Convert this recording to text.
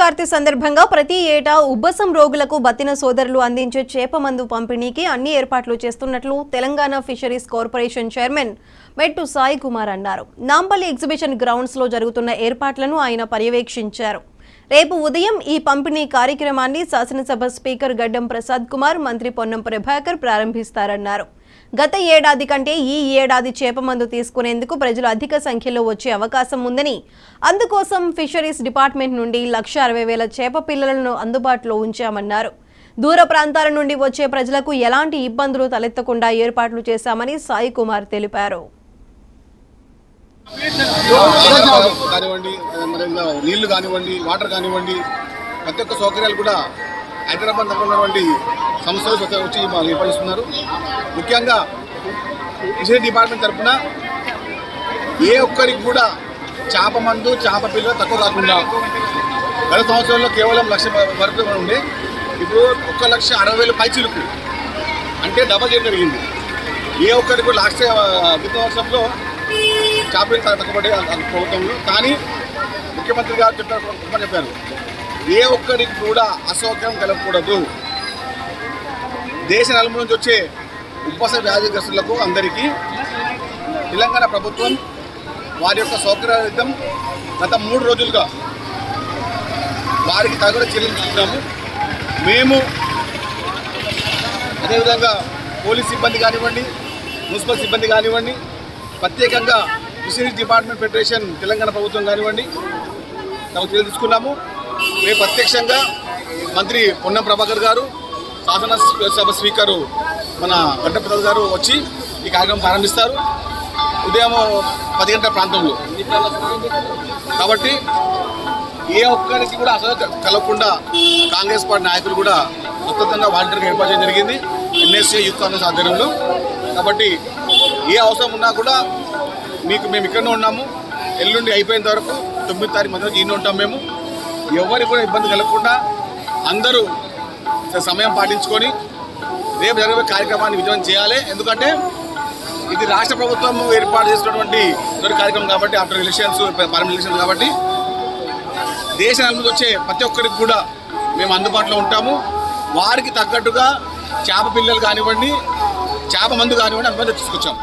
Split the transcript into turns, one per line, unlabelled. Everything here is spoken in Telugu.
కార్తె సందర్భంగా ప్రతి ఏటా ఉబ్బసం రోగులకు బతిన సోదరులు అందించే చేప మందు పంపిణీకి అన్ని ఏర్పాట్లు చేస్తున్నట్లు తెలంగాణ ఫిషరీస్ కార్పొరేషన్ చైర్మన్ మెట్టు సాయి కుమార్ అన్నారు. నాంపల్లి ఎగ్జిబిషన్ గ్రౌండ్స్ లో జరుగుతున్న ఏర్పాట్లను ఆయన పర్యవేక్షించారు. రేపు ఉదయం ఈ పంపిణీ కార్యక్రమాన్ని శాసనసభ స్పీకర్ గడ్డం ప్రసాద్ కుమార్, మంత్రి పొన్నం ప్రభాకర్ ప్రారంభిస్తారన్నారు. గత ఏడాది కంటే ఈ ఏడాది చేప మందు తీసుకునేందుకు ప్రజలు అధిక సంఖ్యలో వచ్చే అవకాశం ఉందని, అందుకోసం ఫిషరీస్ డిపార్ట్మెంట్ నుండి 1,60,000 చేప పిల్లలను అందుబాటులో ఉంచామన్నారు. దూర ప్రాంతాల నుండి వచ్చే ప్రజలకు ఎలాంటి ఇబ్బందులు తలెత్తకుండా ఏర్పాట్లు చేశామని సాయి కుమార్ తెలిపారు.
నీళ్లు కానివ్వండి, వాటర్ కానివ్వండి, ప్రతి ఒక్క సౌకర్యాలు కూడా హైదరాబాద్ దగ్గర ఉన్నటువంటి సంస్థలు వచ్చి ఏర్పరుస్తున్నారు. ముఖ్యంగా ఫిషరీ డిపార్ట్మెంట్ తరఫున ఏ ఒక్కరికి కూడా చేప మందు, చేప పిల్లలు తక్కువ కాకుండా గత సంవత్సరంలో కేవలం 1,00,000 వరకు ఉండే, ఇప్పుడు 1,60,000 పైచిలుకు అంటే డబల్ చేయడం జరిగింది. ఏ ఒక్కరికి కూడా లాస్ట్ గత సంవత్సరంలో చేపలు తక్కువడే ప్రభుత్వంలో, కానీ ముఖ్యమంత్రి గారు చెప్పారు ఏ ఒక్కరికి కూడా అసౌకర్యం కలగకూడదు. దేశ నలుమూల నుంచి వచ్చే ఉబ్బస వ్యాధిగ్రస్తులకు అందరికీ తెలంగాణ ప్రభుత్వం వారి యొక్క సౌకర్యార్థం గత 3 రోజులుగా వారికి తగిన చెల్లించుతున్నాము. మేము అదేవిధంగా పోలీస్ సిబ్బంది కానివ్వండి, మున్సిపల్ సిబ్బంది కానివ్వండి, ప్రత్యేకంగా ఫిషరీస్ డిపార్ట్మెంట్ ఫెడరేషన్ తెలంగాణ ప్రభుత్వం కానివ్వండి తీసుకున్నాము. మేము ప్రత్యక్షంగా మంత్రి పొన్నం ప్రభాకర్ గారు, శాసనసభ స్పీకరు మన గడ్డం ప్రసాద్ గారు వచ్చి ఈ కార్యక్రమం ప్రారంభిస్తారు ఉదయం 10 గంటల ప్రాంతంలో. కాబట్టి ఏ ఒక్కరికి కూడా అసలు కలగకుండా కాంగ్రెస్ పార్టీ నాయకులు కూడా స్వతంత్రంగా వాలంటీర్గా ఏర్పాటు చేయడం జరిగింది ఎన్ఎస్సీ యూత్ కాంగ్రెస్ ఆధ్వర్యంలో. కాబట్టి ఏ అవసరం ఉన్నా కూడా మేము ఇక్కడనే ఉన్నాము. ఎల్లుండి అయిపోయేంత వరకు 9వ తారీఖు మధ్య ఈయన ఉంటాం. మేము ఎవరికి కూడా ఇబ్బంది కలగకుండా అందరూ సమయం పాటించుకొని రేపు జరిగే కార్యక్రమాన్ని విజయం చేయాలి. ఎందుకంటే ఇది రాష్ట్ర ప్రభుత్వం ఏర్పాటు చేసినటువంటి కార్యక్రమం కాబట్టి, ఆఫ్టర్ ఎలక్షన్స్, పార్లమెంట్ ఎలక్షన్స్ కాబట్టి దేశ నలుమూల వచ్చే ప్రతి ఒక్కరికి కూడా మేము అందుబాటులో ఉంటాము. వారికి తగ్గట్టుగా చేప పిల్లలు కానివ్వండి, చేప మందు కానివ్వండి అందుబాటులో తీసుకొచ్చాము.